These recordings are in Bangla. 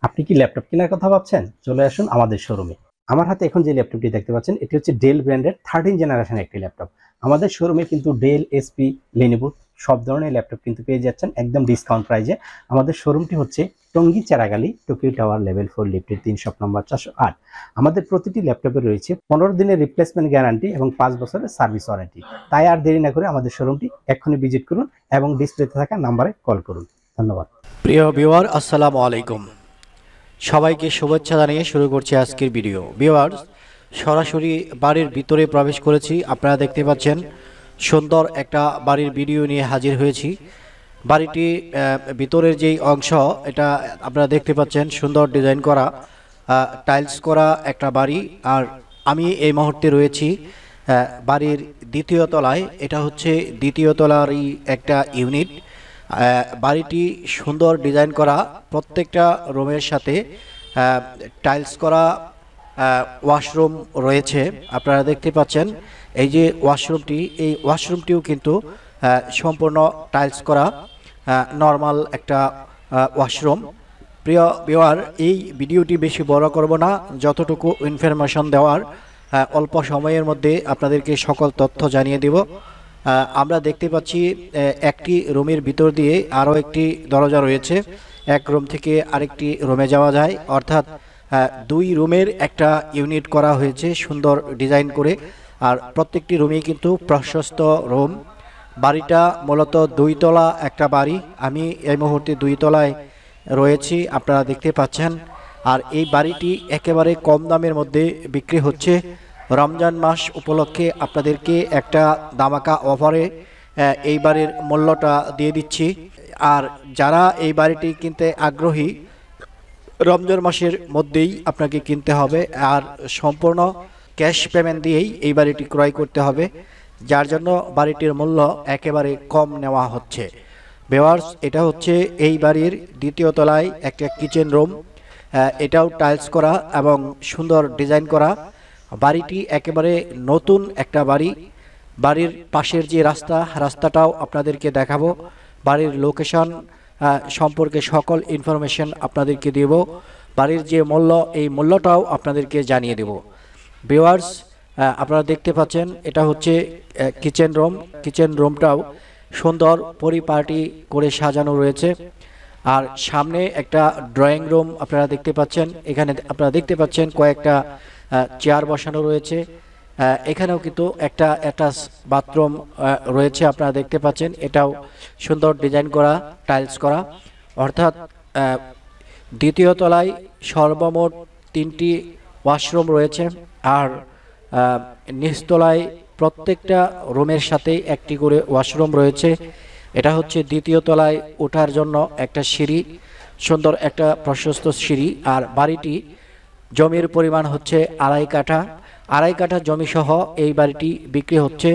আপনি কি ল্যাপটপ কেনার কথা ভাবছেন? চলে আসুন আমাদের শোরুমে। আমার হাতে এখন যে ল্যাপটপটি দেখতে পাচ্ছেন এটি হচ্ছে ডেল ব্র্যান্ডের 13 জেনারেশন একটি ল্যাপটপ। আমাদের শোরুমে কিন্তু ডেল, এসপি, লেনোভো সব ধরনের ল্যাপটপ কিন্তু পেয়ে যাচ্ছেন একদম ডিসকাউন্ট প্রাইজে। আমাদের শোরুমটি হচ্ছে টঙ্গী চারাগালি টোকিও টাওয়ার লেভেল 4 লিফটের 3 শপ নম্বর 408। আমাদের প্রতিটি ল্যাপটপে রয়েছে 15 দিনের রিপ্লেসমেন্ট গ্যারান্টি এবং 5 বছরের সার্ভিস ওয়ারেন্টি। তাই আর দেরি না করে আমাদের শোরুমটি এক্ষুনি ভিজিট করুন এবং ডিসপ্লেতে থাকা নাম্বারে কল করুন। ধন্যবাদ। প্রিয় ভিউয়ার, আসসালামু আলাইকুম। সবাইকে শুভেচ্ছা জানিয়ে শুরু করছি আজকের ভিডিও। ভিউয়ার্স, সরাসরি বাড়ির ভিতরে প্রবেশ করেছি। আপনারা দেখতে পাচ্ছেন সুন্দর একটা বাড়ির ভিডিও নিয়ে হাজির হয়েছি। বাড়িটি ভিতরের যেই অংশ এটা আপনারা দেখতে পাচ্ছেন সুন্দর ডিজাইন করা, টাইলস করা একটা বাড়ি। আর আমি এই মুহূর্তে রয়েছি বাড়ির দ্বিতীয় তলায়। এটা হচ্ছে দ্বিতীয় তলারই একটা ইউনিট। বাড়িটি সুন্দর ডিজাইন করা, প্রত্যেকটা রুমের সাথে টাইলস করা ওয়াশরুম রয়েছে। আপনারা দেখতে পাচ্ছেন এই যে ওয়াশরুমটি, এই ওয়াশরুমটিও কিন্তু সম্পূর্ণ টাইলস করা নর্মাল একটা ওয়াশরুম। প্রিয় ভিউয়ার, এই ভিডিওটি বেশি বড় করব না, যতটুকু ইনফরমেশন দেওয়ার অল্প সময়ের মধ্যে আপনাদেরকে সকল তথ্য জানিয়ে দেব। আমরা দেখতে পাচ্ছি একটি রুমের ভিতর দিয়ে আরও একটি দরজা রয়েছে। এক রুম থেকে আরেকটি রুমে যাওয়া যায়, অর্থাৎ দুই রুমের একটা ইউনিট করা হয়েছে সুন্দর ডিজাইন করে। আর প্রত্যেকটি রুমেই কিন্তু প্রশস্ত রুম। বাড়িটা মূলত দুইতলা একটা বাড়ি। আমি এই মুহূর্তে দুইতলায় রয়েছি, আপনারা দেখতে পাচ্ছেন। আর এই বাড়িটি একেবারে কম দামের মধ্যে বিক্রি হচ্ছে। রমজান মাস উপলক্ষে আপনাদেরকে একটা দামাকা অফারে এই বাড়ির মূল্যটা দিয়ে দিচ্ছি। আর যারা এই বাড়িটি কিনতে আগ্রহী, রমজান মাসের মধ্যেই আপনাকে কিনতে হবে আর সম্পূর্ণ ক্যাশ পেমেন্ট দিয়েই এই বাড়িটি ক্রয় করতে হবে, যার জন্য বাড়িটির মূল্য একেবারে কম নেওয়া হচ্ছে। ভিউয়ার্স, এটা হচ্ছে এই বাড়ির দ্বিতীয় তলায় একটা কিচেন রুম। এটাও টাইলস করা এবং সুন্দর ডিজাইন করা। বাড়িটি একেবারে নতুন একটা বাড়ি। বাড়ির পাশের যে রাস্তাটাও আপনাদেরকে দেখাবো। বাড়ির লোকেশন সম্পর্কে সকল ইনফরমেশন আপনাদেরকে দেব। বাড়ির যে মূল্য, এই মূল্যটাও আপনাদেরকে জানিয়ে দেব। ভিউয়ার্স, আপনারা দেখতে পাচ্ছেন এটা হচ্ছে কিচেন রুম। কিচেন রুমটাও সুন্দর পরিপাটি করে সাজানো রয়েছে। আর সামনে একটা ড্রয়িং রুম আপনারা দেখতে পাচ্ছেন। এখানে আপনারা দেখতে পাচ্ছেন কয়েকটা চেয়ার বসানো রয়েছে। এখানেও কিন্তু একটা অ্যাটাচ বাথরুম রয়েছে, আপনারা দেখতে পাচ্ছেন। এটাও সুন্দর ডিজাইন করা, টাইলস করা। অর্থাৎ দ্বিতীয় তলায় সর্বমোট 3টি ওয়াশরুম রয়েছে। আর নিচতলায় প্রত্যেকটা রুমের সাথে একটি করে ওয়াশরুম রয়েছে। এটা হচ্ছে দ্বিতীয় তলায় ওঠার জন্য একটা সিঁড়ি, সুন্দর একটা প্রশস্ত সিঁড়ি। আর বাড়িটি জমির পরিমাণ হচ্ছে 2.5 কাঠা। 2.5 কাঠা জমি সহ এই বাড়িটি বিক্রি হচ্ছে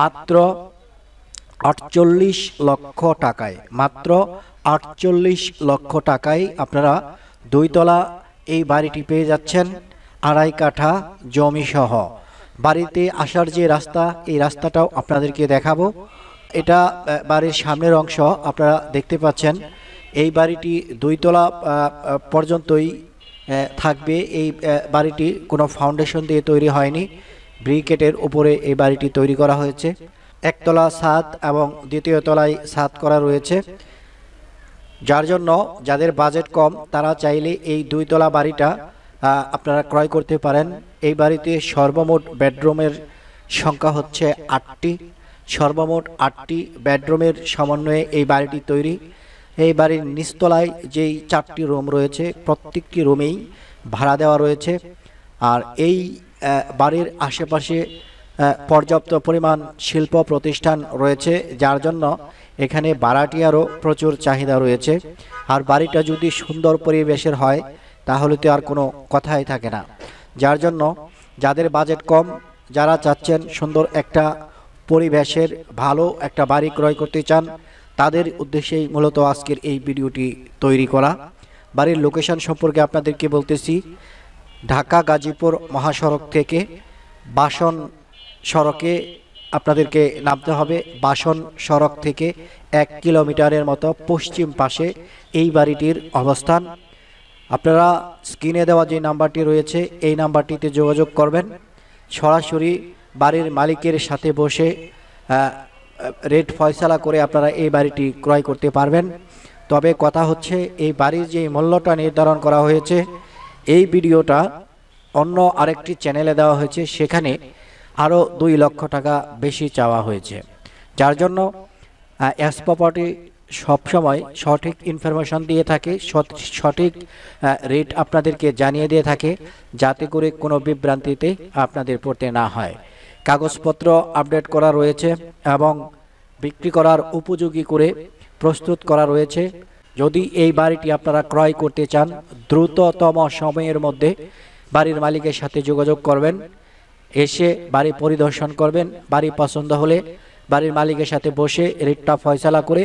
মাত্র 48 লক্ষ টাকায়। মাত্র 48 লক্ষ টাকায় আপনারা দুইতলা এই বাড়িটি পেয়ে যাচ্ছেন 2.5 কাঠা জমি সহ। বাড়িতে আসার যে রাস্তা, এই রাস্তাটাও আপনাদেরকে দেখাবো। এটা বাড়ির সামনের অংশ আপনারা দেখতে পাচ্ছেন। এই বাড়িটি দুইতলা পর্যন্তই থাকবে। এই বাড়িটি কোনো ফাউন্ডেশন দিয়ে তৈরি হয়নি, ব্রিকেটের উপরে এই বাড়িটি তৈরি করা হয়েছে। একতলা ছাদ এবং দ্বিতীয় তলায় ছাদ করা রয়েছে, যার জন্য যাদের বাজেট কম তারা চাইলে এই দুইতলা বাড়িটা আপনারা ক্রয় করতে পারেন। এই বাড়িতে সর্বমোট বেডরুমের সংখ্যা হচ্ছে 8টি। সর্বমোট 8টি বেডরুমের সমন্বয়ে এই বাড়িটি তৈরি। এই বাড়ির নিচতলায় যেই 4টি রুম রয়েছে, প্রত্যেকটি রুমেই ভাড়া দেওয়া রয়েছে। আর এই বাড়ির আশেপাশে পর্যাপ্ত পরিমাণ শিল্প প্রতিষ্ঠান রয়েছে, যার জন্য এখানে ভাড়াটিয়ারও প্রচুর চাহিদা রয়েছে। আর বাড়িটা যদি সুন্দর পরিবেশের হয় তাহলে তো আর কোনো কথাই থাকে না। যার জন্য যাদের বাজেট কম, যারা চাচ্ছেন সুন্দর একটা পরিবেশের ভালো একটা বাড়ি ক্রয় করতে চান, তাদের উদ্দেশ্যেই মূলত আজকের এই ভিডিওটি তৈরি করা। বাড়ির লোকেশন সম্পর্কে আপনাদেরকে বলতেছি। ঢাকা গাজীপুর মহাসড়ক থেকে বাসন সড়কে আপনাদেরকে নামতে হবে। বাসন সড়ক থেকে 1 কিলোমিটারের মতো পশ্চিম পাশে এই বাড়িটির অবস্থান। আপনারা স্ক্রিনে দেওয়া যে নাম্বারটি রয়েছে এই নাম্বারটিতে যোগাযোগ করবেন। সরাসরি বাড়ির মালিকের সাথে বসে রেট ফয়সালা করে আপনারা এই বাড়িটি ক্রয় করতে পারবেন। তবে কথা হচ্ছে, এই বাড়ির যে মূল্যটা নির্ধারণ করা হয়েছে, এই ভিডিওটা অন্য আরেকটি চ্যানেলে দেওয়া হয়েছে, সেখানে আরও 2 লক্ষ টাকা বেশি চাওয়া হয়েছে। যার জন্য এস প্রপার্টি সবসময় সঠিক ইনফরমেশন দিয়ে থাকে, সঠিক রেট আপনাদেরকে জানিয়ে দিয়ে থাকে, যাতে করে কোনো বিভ্রান্তিতে আপনাদের পড়তে না হয়। কাগজপত্র আপডেট করা রয়েছে এবং বিক্রি করার উপযোগী করে প্রস্তুত করা রয়েছে। যদি এই বাড়িটি আপনারা ক্রয় করতে চান, দ্রুততম সময়ের মধ্যে বাড়ির মালিকের সাথে যোগাযোগ করবেন, এসে বাড়ি পরিদর্শন করবেন। বাড়ি পছন্দ হলে বাড়ির মালিকের সাথে বসে রেটটা ফয়সালা করে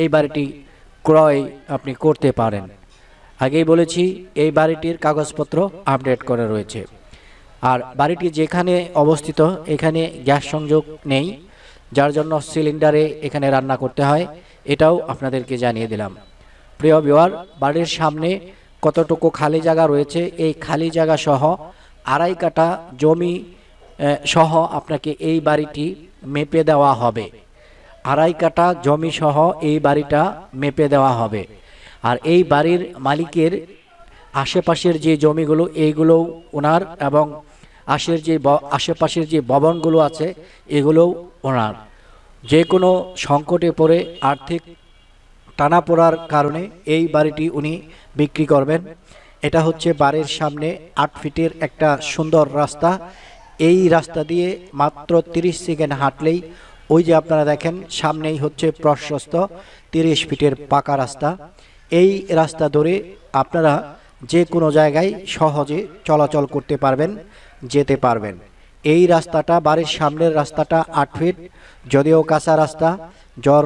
এই বাড়িটি ক্রয় আপনি করতে পারেন। আগেই বলেছি, এই বাড়িটির কাগজপত্র আপডেট করা রয়েছে। আর বাড়িটি যেখানে অবস্থিত, এখানে গ্যাস সংযোগ নেই, যার জন্য সিলিন্ডারে এখানে রান্না করতে হয়, এটাও আপনাদেরকে জানিয়ে দিলাম। প্রিয় ভিউয়ার, বাড়ির সামনে কতটুকু খালি জায়গা রয়েছে, এই খালি জায়গা সহ 2.5 কাঠা জমি সহ আপনাকে এই বাড়িটি মেপে দেওয়া হবে। 2.5 কাঠা জমি সহ এই বাড়িটা মেপে দেওয়া হবে। আর এই বাড়ির মালিকের আশেপাশের যে জমিগুলো, এইগুলো ওনার, এবং আশেপাশের যে ভবনগুলো আছে এগুলোও ওনার। যে কোনো সংকটে পড়ে আর্থিক টানাপোড়ার কারণে এই বাড়িটি উনি বিক্রি করবেন। এটা হচ্ছে বাড়ির সামনে 8 ফিটের একটা সুন্দর রাস্তা। এই রাস্তা দিয়ে মাত্র 30 সেকেন্ড হাঁটলেই, ওই যে আপনারা দেখেন সামনেই হচ্ছে প্রশস্ত 30 ফিটের পাকা রাস্তা। এই রাস্তা ধরে আপনারা যে কোনো জায়গায় সহজে চলাচল করতে পারবেন, যেতে পারবেন। এই রাস্তাটা, বাড়ির সামনের রাস্তাটা 8 ফিট, যদিও কাঁচা রাস্তা, জ্বর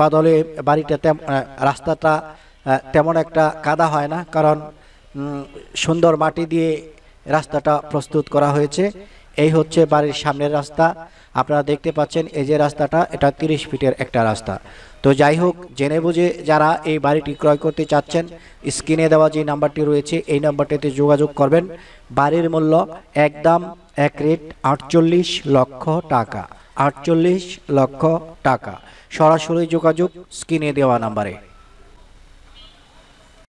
বাদলে বাড়িটা রাস্তাটা তেমন একটা কাদা হয় না, কারণ সুন্দর মাটি দিয়ে রাস্তাটা প্রস্তুত করা হয়েছে। এই হচ্ছে বাড়ির সামনের রাস্তা। আপনারা দেখতে পাচ্ছেন এই যে রাস্তাটা, এটা 30 ফিটের একটা রাস্তা। তো যাই হোক, জেনে বুঝে যারা এই বাড়িটি ক্রয় করতে চাচ্ছেন, স্ক্রিনে দেওয়া যে নাম্বারটি রয়েছে এই নাম্বারটিতে যোগাযোগ করবেন। বাড়ির মূল্য একদম এক রেট 48 লক্ষ টাকা। 48 লক্ষ টাকা। সরাসরি যোগাযোগ স্ক্রিনে দেওয়া নাম্বারে।